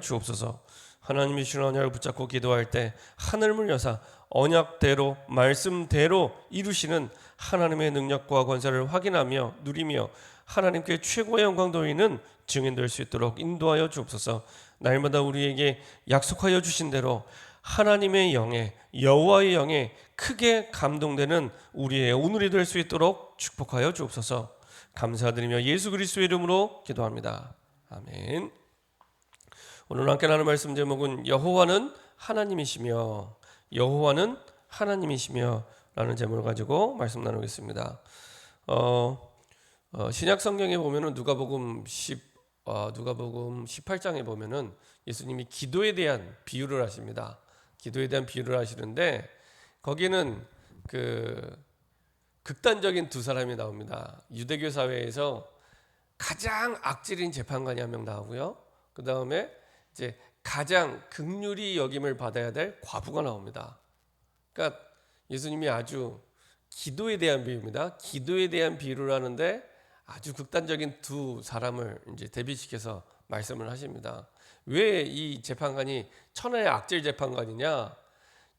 주옵소서. 하나님이 주신 언약을 붙잡고 기도할 때 하늘을 여사 언약대로 말씀대로 이루시는 하나님의 능력과 권세를 확인하며 누리며 하나님께 최고의 영광 돌리는 증인될 수 있도록 인도하여 주옵소서. 날마다 우리에게 약속하여 주신 대로 하나님의 영에 여호와의 영에 크게 감동되는 우리의 오늘이 될 수 있도록 축복하여 주옵소서. 감사드리며 예수 그리스도의 이름으로 기도합니다. 아멘. 오늘 함께 나눌 말씀 제목은 여호와는 하나님이시며 여호와는 하나님이시며 라는 제목을 가지고 말씀 나누겠습니다. 신약 성경에 보면은 누가복음 18장에 보면은 예수님이 기도에 대한 비유를 하십니다. 기도에 대한 비유를 하시는데 거기는 그 극단적인 두 사람이 나옵니다. 유대교 사회에서 가장 악질인 재판관이 한 명 나오고요. 그 다음에 이제 가장 긍휼히 여김을 받아야 될 과부가 나옵니다. 그러니까 예수님이 아주 기도에 대한 비유입니다. 기도에 대한 비유를 하는데 아주 극단적인 두 사람을 이제 대비시켜서 말씀을 하십니다. 왜 이 재판관이 천하의 악질 재판관이냐?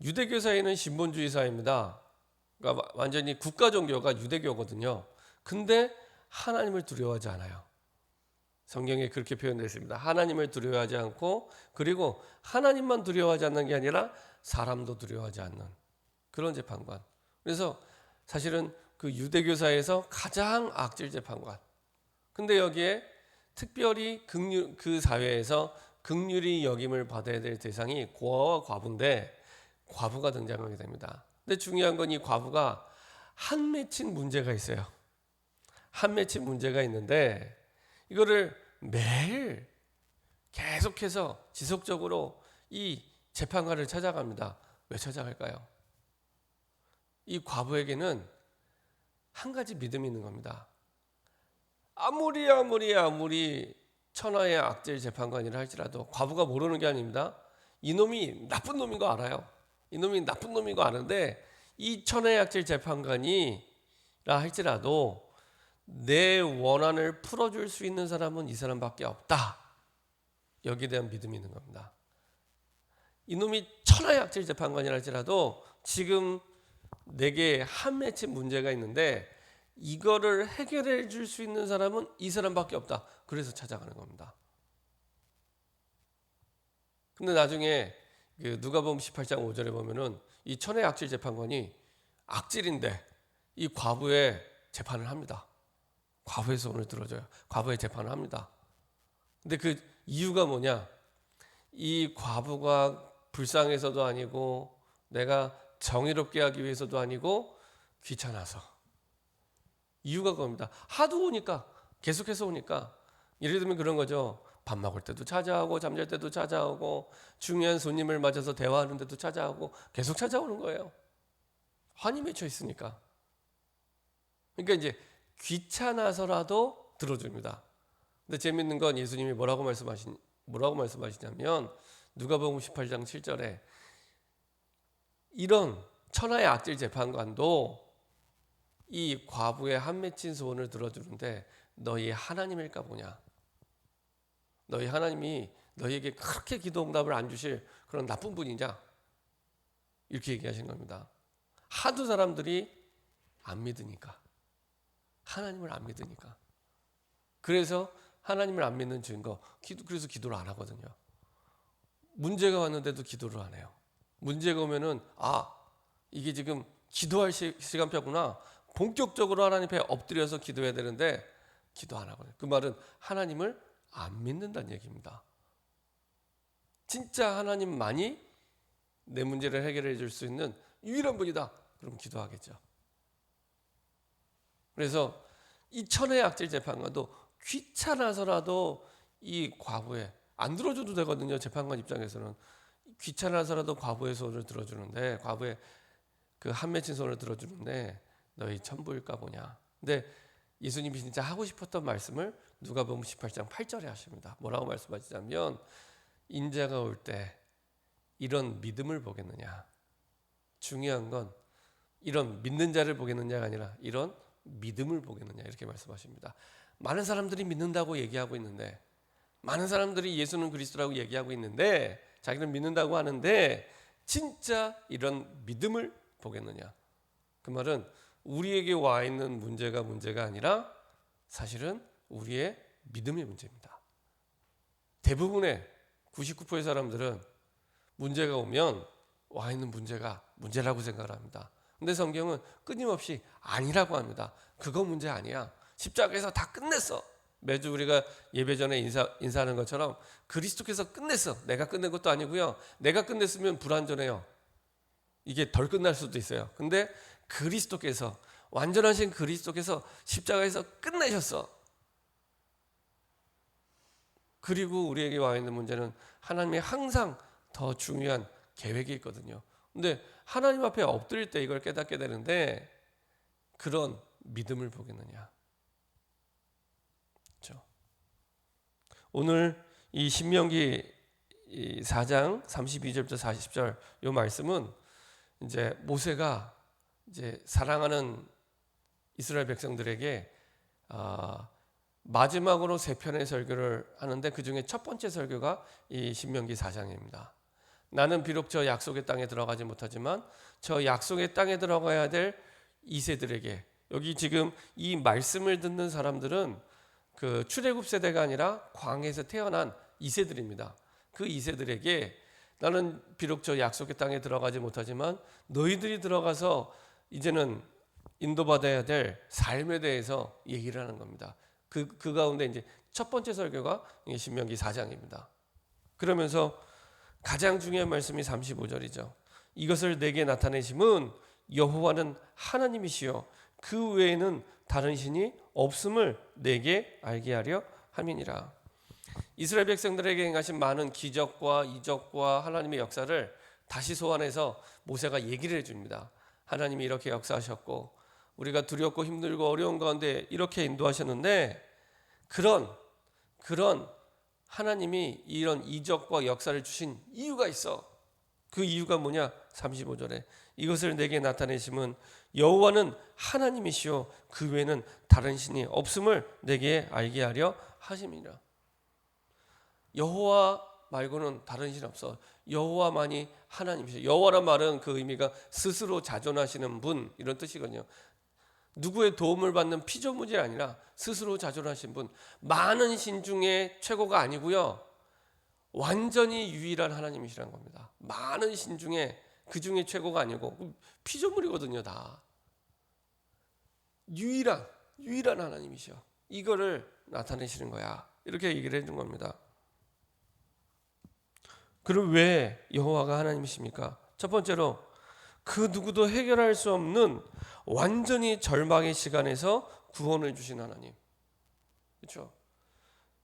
유대교 사회는 신본주의 사회입니다. 그러니까 완전히 국가 종교가 유대교거든요. 근데 하나님을 두려워하지 않아요. 성경에 그렇게 표현되어 있습니다. 하나님을 두려워하지 않고 그리고 하나님만 두려워하지 않는 게 아니라 사람도 두려워하지 않는 그런 재판관. 그래서 사실은 그 유대교사에서 가장 악질 재판관. 근데 여기에 특별히 그 사회에서 긍휼히 여김을 받아야 될 대상이 고아와 과부인데 과부가 등장하게 됩니다. 근데 중요한 건 이 과부가 한 맺힌 문제가 있어요. 한 맺힌 문제가 있는데 이거를 매일 계속해서 지속적으로 이 재판관을 찾아갑니다. 왜 찾아갈까요? 이 과부에게는 한 가지 믿음이 있는 겁니다. 아무리 천하의 악질 재판관이라 할지라도 과부가 모르는 게 아닙니다. 이놈이 나쁜 놈인 거 알아요. 이놈이 나쁜 놈인 거 아는데 이 천하의 악질 재판관이라 할지라도 내 원한을 풀어줄 수 있는 사람은 이 사람밖에 없다. 여기에 대한 믿음이 있는 겁니다. 이놈이 천하의 악질 재판관이라 할지라도 지금 내게 한 맺힌 문제가 있는데 이거를 해결해 줄 수 있는 사람은 이 사람밖에 없다. 그래서 찾아가는 겁니다. 근데 나중에 누가복음 18장 5절에 보면은 이 천하의 악질 재판관이 악질인데 이 과부의 재판을 합니다. 과부의 소원을 들어줘요. 과부의 재판을 합니다. 근데 그 이유가 뭐냐? 이 과부가 불쌍해서도 아니고 내가 정의롭게 하기 위해서도 아니고 귀찮아서. 이유가 그겁니다. 하도 오니까 계속해서 오니까 예를 들면 그런 거죠. 밥 먹을 때도 찾아오고 잠잘 때도 찾아오고 중요한 손님을 맞아서 대화하는 데도 찾아오고 계속 찾아오는 거예요. 환히 맺혀 있으니까. 그러니까 이제 귀찮아서라도 들어줍니다. 근데 재밌는 건 예수님이 뭐라고 말씀하시냐면 누가복음 18장 7절에 이런 천하의 악질 재판관도 이 과부의 한 맺힌 소원을 들어주는데 너희 하나님일까 보냐? 너희 하나님이 너희에게 그렇게 기도 응답을 안 주실 그런 나쁜 분이냐? 이렇게 얘기하신 겁니다. 하도 사람들이 안 믿으니까. 하나님을 안 믿으니까. 그래서 하나님을 안 믿는 증거, 그래서 기도를 안 하거든요. 문제가 왔는데도 기도를 안 해요. 문제가 오면은 이게 지금 기도할 시간표구나. 본격적으로 하나님 앞에 엎드려서 기도해야 되는데 기도 안 하거든요. 그 말은 하나님을 안 믿는다는 얘기입니다. 진짜 하나님만이 내 문제를 해결해 줄 수 있는 유일한 분이다. 그럼 기도하겠죠. 그래서 이 천하의 악질 재판관도 귀찮아서라도 이 과부에 안 들어줘도 되거든요. 재판관 입장에서는 귀찮아서라도 과부의 소원을 들어주는데 과부의 그 한 맺힌 소원을 들어주는데 너희 천부일까 보냐. 근데 예수님이 진짜 하고 싶었던 말씀을 누가복음 18장 8절에 하십니다. 뭐라고 말씀하시냐면 인자가 올 때 이런 믿음을 보겠느냐. 중요한 건 이런 믿는 자를 보겠느냐가 아니라 이런 믿음을 보겠느냐 이렇게 말씀하십니다. 많은 사람들이 믿는다고 얘기하고 있는데 많은 사람들이 예수는 그리스도라고 얘기하고 있는데, 자기는 믿는다고 하는데 진짜 이런 믿음을 보겠느냐? 그 말은 우리에게 와 있는 문제가 아니라 사실은 우리의 믿음의 문제입니다. 대부분의 99%의 사람들은 문제가 오면 와 있는 문제가 문제라고 생각을 합니다. 근데 성경은 끊임없이 아니라고 합니다. 그거 문제 아니야. 십자가에서 다 끝냈어. 매주 우리가 예배 전에 인사하는 것처럼 그리스도께서 끝냈어. 내가 끝낸 것도 아니고요. 내가 끝냈으면 불완전해요. 이게 덜 끝날 수도 있어요. 근데 그리스도께서, 완전하신 그리스도께서 십자가에서 끝내셨어. 그리고 우리에게 와 있는 문제는 하나님이 항상 더 중요한 계획이 있거든요. 근데 하나님 앞에 엎드릴 때 이걸 깨닫게 되는데, 그런 믿음을 보겠느냐? 그렇죠? 오늘 이 신명기 4장 32절부터 40절 이 말씀은 이제 모세가 이제 사랑하는 이스라엘 백성들에게 마지막으로 세 편의 설교를 하는데, 그 중에 첫 번째 설교가 이 신명기 4장입니다. 나는 비록 저 약속의 땅에 들어가지 못하지만 저 약속의 땅에 들어가야 될 이세들에게, 여기 지금 이 말씀을 듣는 사람들은 그 출애굽 세대가 아니라 광야에서 태어난 이세들입니다. 그 이세들에게 나는 비록 저 약속의 땅에 들어가지 못하지만 너희들이 들어가서 이제는 인도받아야 될 삶에 대해서 얘기를 하는 겁니다. 그 가운데 이제 첫 번째 설교가 신명기 4장입니다. 그러면서 가장 중요한 말씀이 35절이죠. 이것을 내게 나타내심은 여호와는 하나님이시요 그 외에는 다른 신이 없음을 내게 알게 하려 함이니라. 이스라엘 백성들에게 행하신 많은 기적과 이적과 하나님의 역사를 다시 소환해서 모세가 얘기를 해줍니다. 하나님이 이렇게 역사하셨고 우리가 두렵고 힘들고 어려운 가운데 이렇게 인도하셨는데, 그런 하나님이 이런 이적과 역사를 주신 이유가 있어. 그 이유가 뭐냐? 35절에 이것을 내게 나타내심은 여호와는 하나님이시요 그 외에는 다른 신이 없음을 내게 알게 하려 하심이라. 여호와 말고는 다른 신 없어. 여호와만이 하나님이시요. 여호와란 말은 그 의미가 스스로 자존하시는 분, 이런 뜻이거든요. 누구의 도움을 받는 피조물이 아니라 스스로 자존하신 분, 많은 신 중에 최고가 아니고요, 완전히 유일한 하나님이시라는 겁니다. 많은 신 중에 그 중에 최고가 아니고 피조물이거든요. 다 유일한 하나님이셔. 이거를 나타내시는 거야. 이렇게 얘기를 해준 겁니다. 그럼 왜 여호와가 하나님이십니까? 첫 번째로 그 누구도 해결할 수 없는 완전히 절망의 시간에서 구원을 주신 하나님. 그렇죠?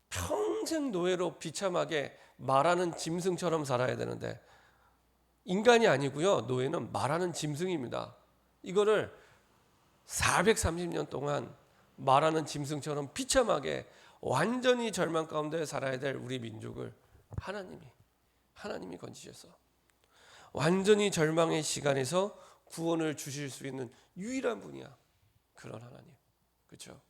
평생 노예로 비참하게 말하는 짐승처럼 살아야 되는데, 인간이 아니고요, 노예는 말하는 짐승입니다. 이거를 430년 동안 말하는 짐승처럼 비참하게 완전히 절망 가운데 살아야 될 우리 민족을 하나님이 건지셔서 완전히 절망의 시간에서 구원을 주실 수 있는 유일한 분이야. 그런 하나님. 그렇죠?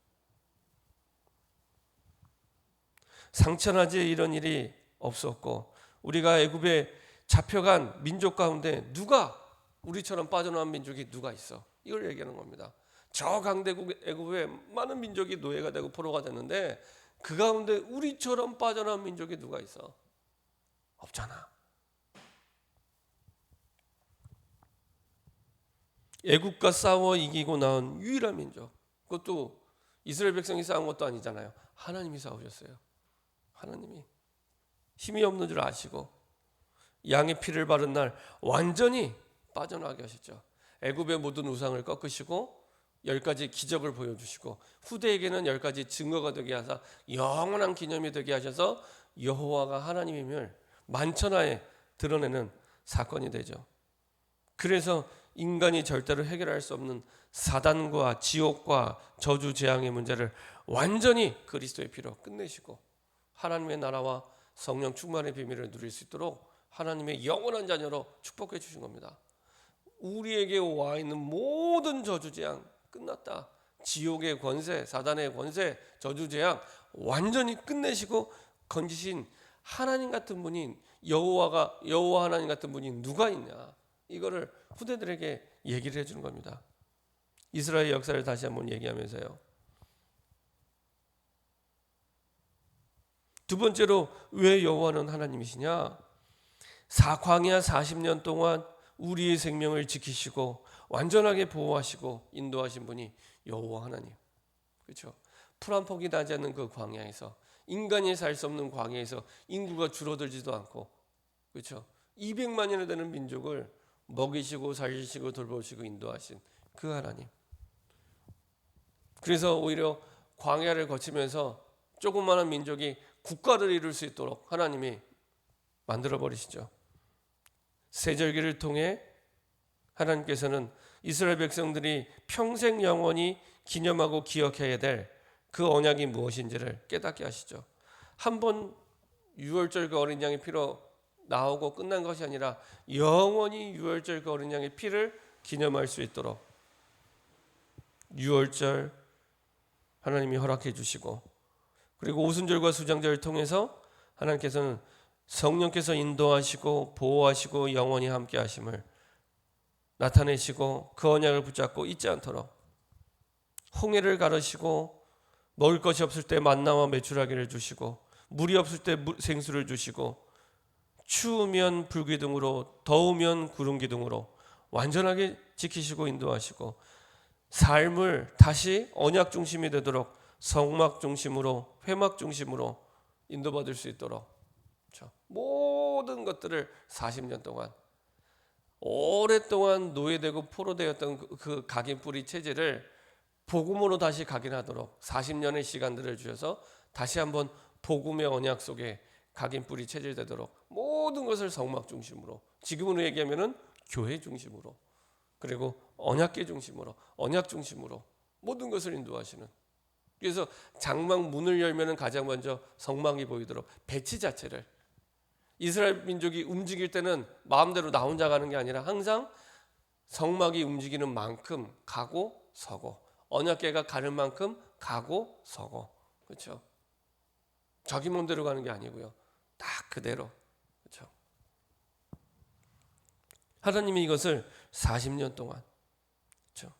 상천하지 이런 일이 없었고, 우리가 애굽에 잡혀간 민족 가운데 누가 우리처럼 빠져나온 민족이 누가 있어? 이걸 얘기하는 겁니다. 저 강대국 애굽에 많은 민족이 노예가 되고 포로가 됐는데 그 가운데 우리처럼 빠져나온 민족이 누가 있어? 없잖아. 애국과 싸워 이기고 나온 유일한 민족. 그것도 이스라엘 백성이 싸운 것도 아니잖아요. 하나님이 싸우셨어요. 하나님이 힘이 없는 줄 아시고 양의 피를 바른 날 완전히 빠져나가게 하셨죠. 애굽의 모든 우상을 꺾으시고 10가지 기적을 보여주시고 후대에게는 10가지 증거가 되게 하사 영원한 기념이 되게 하셔서 여호와가 하나님임을 만천하에 드러내는 사건이 되죠. 그래서 인간이 절대로 해결할 수 없는 사단과 지옥과 저주 재앙의 문제를 완전히 그리스도의 피로 끝내시고 하나님의 나라와 성령 충만의 비밀을 누릴 수 있도록 하나님의 영원한 자녀로 축복해 주신 겁니다. 우리에게 와 있는 모든 저주 재앙 끝났다. 지옥의 권세, 사단의 권세, 저주 재앙 완전히 끝내시고 건지신 하나님 같은 분이 여호와 하나님 같은 분이 누가 있냐, 이거를 후대들에게 얘기를 해주는 겁니다. 이스라엘 역사를 다시 한번 얘기하면서요. 두 번째로 왜 여호와는 하나님이시냐? 광야 40년 동안 우리의 생명을 지키시고 완전하게 보호하시고 인도하신 분이 여호와 하나님. 그렇죠? 풀 한 폭이 나지 않는 그 광야에서, 인간이 살 수 없는 광야에서 인구가 줄어들지도 않고, 그렇죠? 200만이나 되는 민족을 먹이시고 살리시고 돌보시고 인도하신 그 하나님. 그래서 오히려 광야를 거치면서 조그마한 민족이 국가를 이룰 수 있도록 하나님이 만들어 버리시죠. 세절기를 통해 하나님께서는 이스라엘 백성들이 평생 영원히 기념하고 기억해야 될 그 언약이 무엇인지를 깨닫게 하시죠. 한번 유월절 그 어린 양의 피로 나오고 끝난 것이 아니라 영원히 유월절 그 어린 양의 피를 기념할 수 있도록 유월절 하나님이 허락해 주시고, 그리고 오순절과 수장절을 통해서 하나님께서는 성령께서 인도하시고 보호하시고 영원히 함께 하심을 나타내시고 그 언약을 붙잡고 잊지 않도록, 홍해를 가르시고 먹을 것이 없을 때 만나와 메추라기를 주시고 물이 없을 때 생수를 주시고 추우면 불기둥으로 더우면 구름기둥으로 완전하게 지키시고 인도하시고, 삶을 다시 언약 중심이 되도록 성막 중심으로 회막 중심으로 인도받을 수 있도록, 그렇죠? 모든 것들을 40년 동안 오랫동안 노예되고 포로되었던 그 각인 뿌리 체제를 복음으로 다시 각인하도록 40년의 시간들을 주셔서 다시 한번 복음의 언약 속에 각인 뿌리 체질되도록 모든 것을 성막 중심으로, 지금으로 얘기하면은 교회 중심으로, 그리고 언약계 중심으로, 언약 중심으로 모든 것을 인도하시는. 그래서 장막 문을 열면은 가장 먼저 성막이 보이도록 배치 자체를, 이스라엘 민족이 움직일 때는 마음대로 나 혼자 가는 게 아니라 항상 성막이 움직이는 만큼 가고 서고, 언약궤가 가는 만큼 가고 서고, 그렇죠? 자기 몸대로 가는 게 아니고요, 딱 그대로, 그렇죠? 하나님이 이것을 40년 동안, 그렇죠?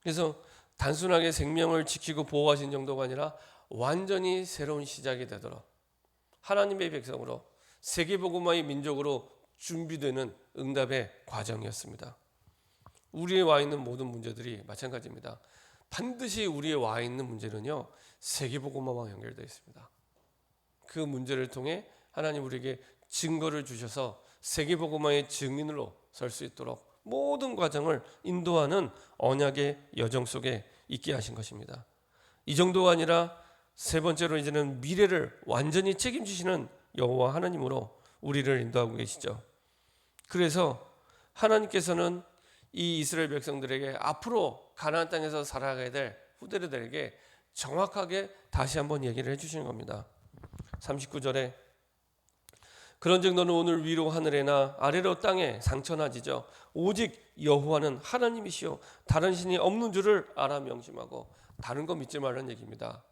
그래서 단순하게 생명을 지키고 보호하신 정도가 아니라 완전히 새로운 시작이 되도록 하나님의 백성으로 세계복음화의 민족으로 준비되는 응답의 과정이었습니다. 우리에 와 있는 모든 문제들이 마찬가지입니다. 반드시 우리에 와 있는 문제는요, 세계복음화와 연결되어 있습니다. 그 문제를 통해 하나님 우리에게 증거를 주셔서 세계복음화의 증인으로 설 수 있도록 모든 과정을 인도하는 언약의 여정 속에 있게 하신 것입니다. 이 정도가 아니라 세 번째로 이제는 미래를 완전히 책임지시는 여호와 하나님으로 우리를 인도하고 계시죠. 그래서 하나님께서는 이 이스라엘 백성들에게 앞으로 가나안 땅에서 살아가야 될 후대들에게 정확하게 다시 한번 얘기를 해주시는 겁니다. 39절에 그런즉 너는 오늘 위로 하늘에나 아래로 땅에 상처나지죠. 오직 여호와는 하나님이시요 다른 신이 없는 줄을 알아 명심하고. 다른 거 믿지 말라는 얘기입니다.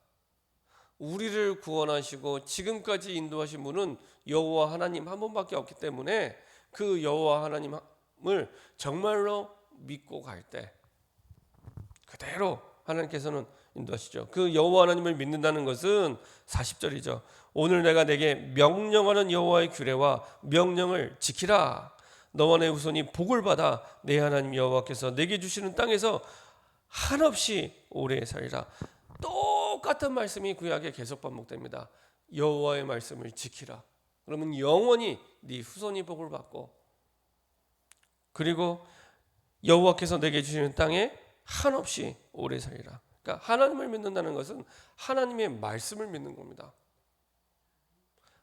우리를 구원하시고 지금까지 인도하신 분은 여호와 하나님 한 분밖에 없기 때문에 그 여호와 하나님을 정말로 믿고 갈 때 그대로 하나님께서는 인도하시죠. 그 여호와 하나님을 믿는다는 것은 40절이죠. 오늘 내가 내게 명령하는 여호와의 규례와 명령을 지키라. 너와 내 후손이 복을 받아 내 하나님 여호와께서 내게 주시는 땅에서 한없이 오래 살리라. 똑같은 말씀이 구약에 계속 반복됩니다. 여호와의 말씀을 지키라. 그러면 영원히 네 후손이 복을 받고, 그리고 여호와께서 내게 주시는 땅에 한없이 오래 살리라. 그러니까 하나님을 믿는다는 것은 하나님의 말씀을 믿는 겁니다.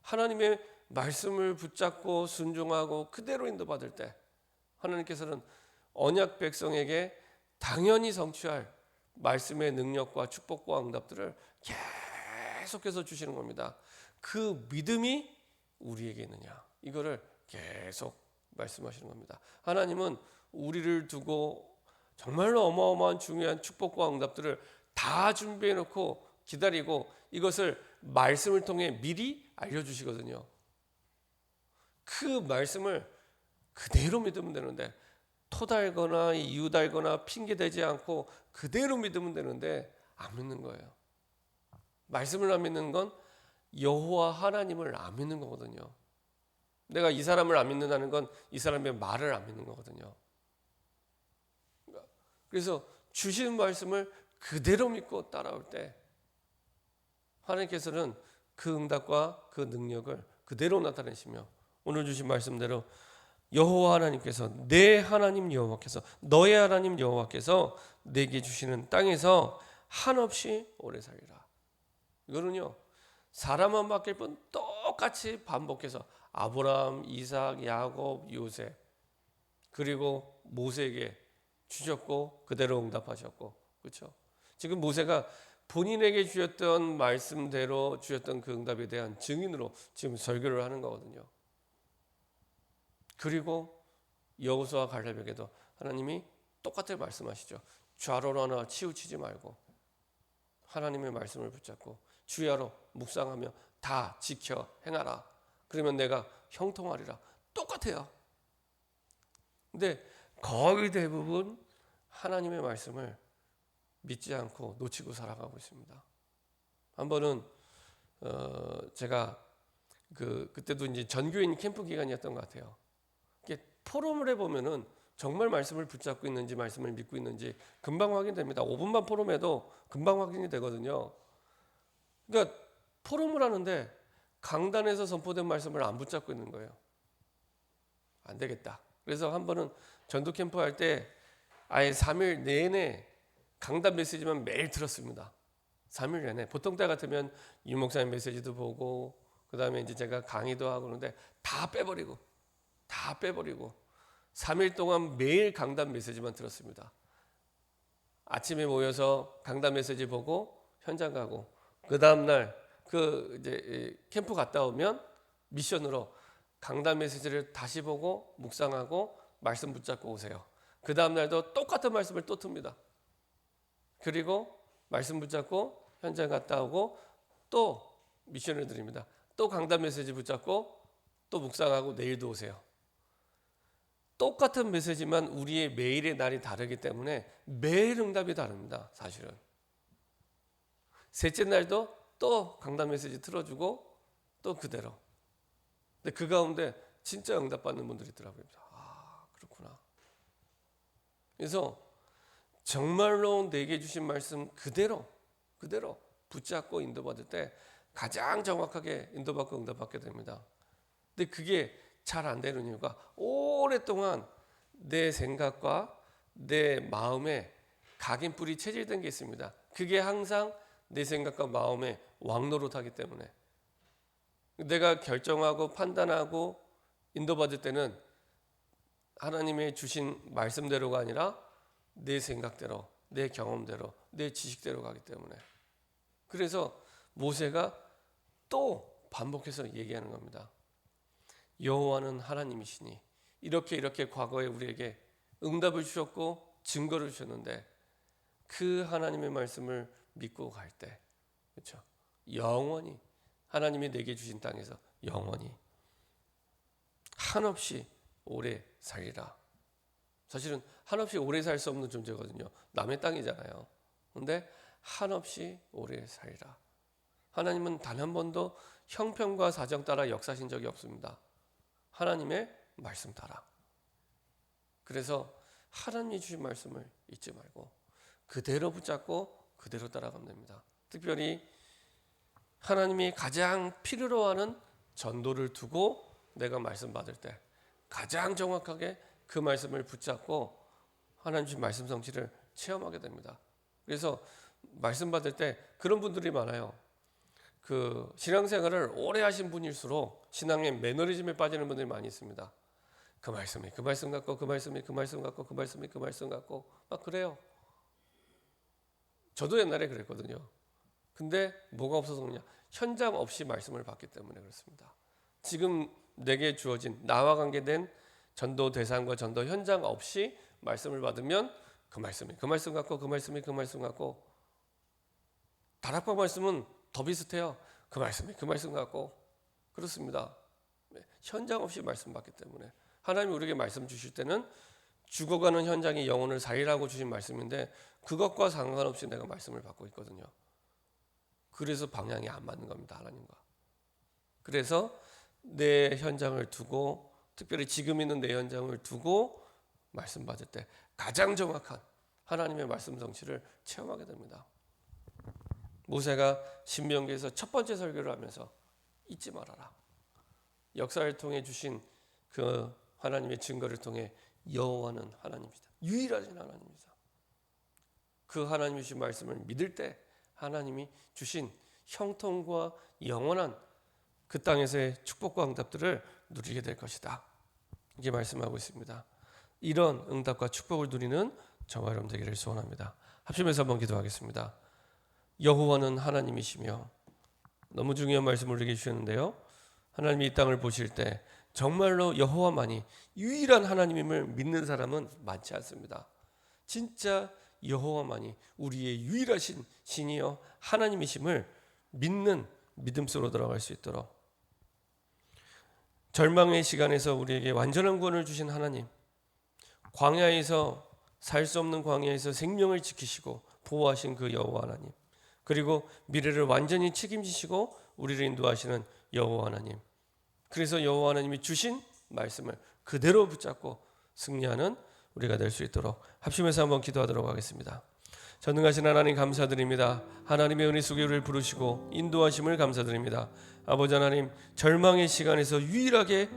하나님의 말씀을 붙잡고 순종하고 그대로 인도받을 때 하나님께서는 언약 백성에게 당연히 성취할 말씀의 능력과 축복과 응답들을 계속해서 주시는 겁니다. 그 믿음이 우리에게 있느냐, 이거를 계속 말씀하시는 겁니다. 하나님은 우리를 두고 정말로 어마어마한 중요한 축복과 응답들을 다 준비해 놓고 기다리고 이것을 말씀을 통해 미리 알려주시거든요. 그 말씀을 그대로 믿으면 되는데, 토달거나 이유달거나 핑계대지 않고 그대로 믿으면 되는데 안 믿는 거예요. 말씀을 안 믿는 건 여호와 하나님을 안 믿는 거거든요. 내가 이 사람을 안 믿는다는 건 이 사람의 말을 안 믿는 거거든요. 그래서 주시는 말씀을 그대로 믿고 따라올 때 하나님께서는 그 응답과 그 능력을 그대로 나타내시며, 오늘 주신 말씀대로 여호와 하나님께서, 내 하나님 여호와께서, 너의 하나님 여호와께서 내게 주시는 땅에서 한없이 오래 살리라. 이거는요, 사람만 바뀔 뿐 똑같이 반복해서 아브라함, 이삭, 야곱, 요셉, 그리고 모세에게 주셨고 그대로 응답하셨고, 그렇죠? 지금 모세가 본인에게 주셨던 말씀대로 주셨던 그 응답에 대한 증인으로 지금 설교를 하는 거거든요. 그리고 여호수아 갈렙에게도 하나님이 똑같이 말씀하시죠. 좌로나 치우치지 말고 하나님의 말씀을 붙잡고 주야로 묵상하며 다 지켜 행하라. 그러면 내가 형통하리라. 똑같아요. 근데 거의 대부분 하나님의 말씀을 믿지 않고 놓치고 살아가고 있습니다. 한 번은 제가 그때도 이제 전교인 캠프 기간이었던 것 같아요. 포럼을 해보면은 정말 말씀을 붙잡고 있는지 말씀을 믿고 있는지 금방 확인됩니다. 5분만 포럼해도 금방 확인이 되거든요. 그러니까 포럼을 하는데 강단에서 선포된 말씀을 안 붙잡고 있는 거예요. 안 되겠다. 그래서 한 번은 전도 캠프 할 때 아예 3일 내내 강단 메시지만 매일 들었습니다. 3일 내내. 보통 때 같으면 유 목사님 메시지도 보고 그 다음에 이제 제가 강의도 하고 그러는데 다 빼버리고 3일 동안 매일 강단 메시지만 들었습니다. 아침에 모여서 강단 메시지 보고 현장 가고, 그 다음날 이제 캠프 갔다 오면 미션으로 강단 메시지를 다시 보고 묵상하고 말씀 붙잡고 오세요. 그 다음날도 똑같은 말씀을 또 틉니다. 그리고 말씀 붙잡고 현장 갔다 오고 또 미션을 드립니다. 또 강단 메시지 붙잡고 또 묵상하고 내일도 오세요. 똑같은 메시지만 우리의 매일의 날이 다르기 때문에 매일 응답이 다릅니다. 사실은 셋째 날도 또 강단 메시지 틀어주고 또 그대로. 근데 그 가운데 진짜 응답받는 분들이 있더라고요. 아, 그렇구나. 그래서 정말로 내게 주신 말씀 그대로 붙잡고 인도받을 때 가장 정확하게 인도받고 응답받게 됩니다. 근데 그게 잘 안 되는 이유가 오랫동안 내 생각과 내 마음에 각인뿔이 체질된 게 있습니다. 그게 항상 내 생각과 마음에 왕노릇하기 때문에 내가 결정하고 판단하고 인도받을 때는 하나님의 주신 말씀대로가 아니라 내 생각대로, 내 경험대로, 내 지식대로 가기 때문에. 그래서 모세가 또 반복해서 얘기하는 겁니다. 여호와는 하나님이시니 이렇게 과거에 우리에게 응답을 주셨고 증거를 주셨는데 그 하나님의 말씀을 믿고 갈 때, 그렇죠? 영원히 하나님이 내게 주신 땅에서 영원히 한없이 오래 살리라. 사실은 한없이 오래 살 수 없는 존재거든요. 남의 땅이잖아요. 그런데 한없이 오래 살리라. 하나님은 단 한 번도 형편과 사정 따라 역사하신 적이 없습니다. 하나님의 말씀 따라. 그래서 하나님이 주신 말씀을 잊지 말고 그대로 붙잡고 그대로 따라가면 됩니다. 특별히 하나님이 가장 필요로 하는 전도를 두고 내가 말씀 받을 때 가장 정확하게 그 말씀을 붙잡고 하나님 주신 말씀 성취를 체험하게 됩니다. 그래서 말씀 받을 때 그런 분들이 많아요. 신앙생활을 오래 하신 분일수록 신앙의 매너리즘에 빠지는 분들이 많이 있습니다. 그 말씀이 그 말씀 같고 그 말씀이 그 말씀 같고 그 말씀이 그 말씀 같고 막 그래요. 저도 옛날에 그랬거든요. 근데 뭐가 없어서 그러냐? 현장 없이 말씀을 받기 때문에 그렇습니다. 지금 내게 주어진 나와 관계된 전도 대상과 전도 현장 없이 말씀을 받으면 그 말씀이 그 말씀 같고 그 말씀이 그 말씀 같고, 다락방 말씀은 더 비슷해요. 그 말씀이 그 말씀 같고 그렇습니다. 현장 없이 말씀 받기 때문에 하나님이 우리에게 말씀 주실 때는 죽어가는 현장이 영혼을 살리라고 주신 말씀인데 그것과 상관없이 내가 말씀을 받고 있거든요. 그래서 방향이 안 맞는 겁니다. 하나님과. 그래서 내 현장을 두고 특별히 지금 있는 내 현장을 두고 말씀 받을 때 가장 정확한 하나님의 말씀 성취를 체험하게 됩니다. 모세가 신명기에서 첫 번째 설교를 하면서 잊지 말아라. 역사를 통해 주신 그 하나님의 증거를 통해 여호와는 하나님이다. 유일하신 하나님이다. 그 하나님이 주신 말씀을 믿을 때 하나님이 주신 형통과 영원한 그 땅에서의 축복과 응답들을 누리게 될 것이다. 이게 말씀하고 있습니다. 이런 응답과 축복을 누리는 저와 여러분 되기를 소원합니다. 합심해서 한번 기도하겠습니다. 여호와는 하나님이시며 너무 중요한 말씀을 우리에게 주셨는데요. 하나님이 이 땅을 보실 때 정말로 여호와만이 유일한 하나님임을 믿는 사람은 많지 않습니다. 진짜 여호와만이 우리의 유일하신 신이여 하나님이심을 믿는 믿음 속으로 들어갈 수 있도록 절망의 시간에서 우리에게 완전한 구원을 주신 하나님, 광야에서 살 수 없는 광야에서 생명을 지키시고 보호하신 그 여호와 하나님, 그리고 미래를 완전히 책임지시고 우리를 인도하시는 여호와 하나님, 그래서 여호와 하나님이 주신 말씀을 그대로 붙잡고 승리하는 우리가 될 수 있도록 합심해서 한번 기도하도록 하겠습니다. 전능하신 하나님 감사드립니다. 하나님의 은혜 속에 우리를 부르시고 인도하심을 감사드립니다. 아버지 하나님, 절망의 시간에서 유일하게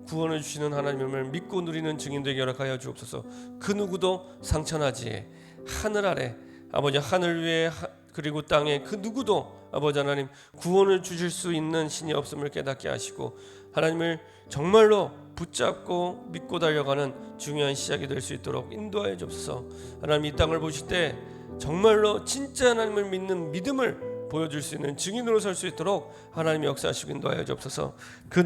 구원을 주시는 하나님을 믿고 누리는 증인 되게 허락하여 주옵소서. 그 누구도 상처나지 하늘 아래 아버지 하늘 위에 그리고 땅에 그 누구도 아버지 하나님 구원을 주실 수 있는 신이 없음을 깨닫게 하시고 하나님을 정말로 붙잡고 믿고 달려가는 중요한 시작이 될 수 있도록 인도하여 주옵소서. 하나님 이 땅을 보실 때 정말로 진짜 하나님을 믿는 믿음을 보여줄 수 있는 증인으로 설 수 있도록 하나님의 역사하시고 인도하여 주옵소서. 그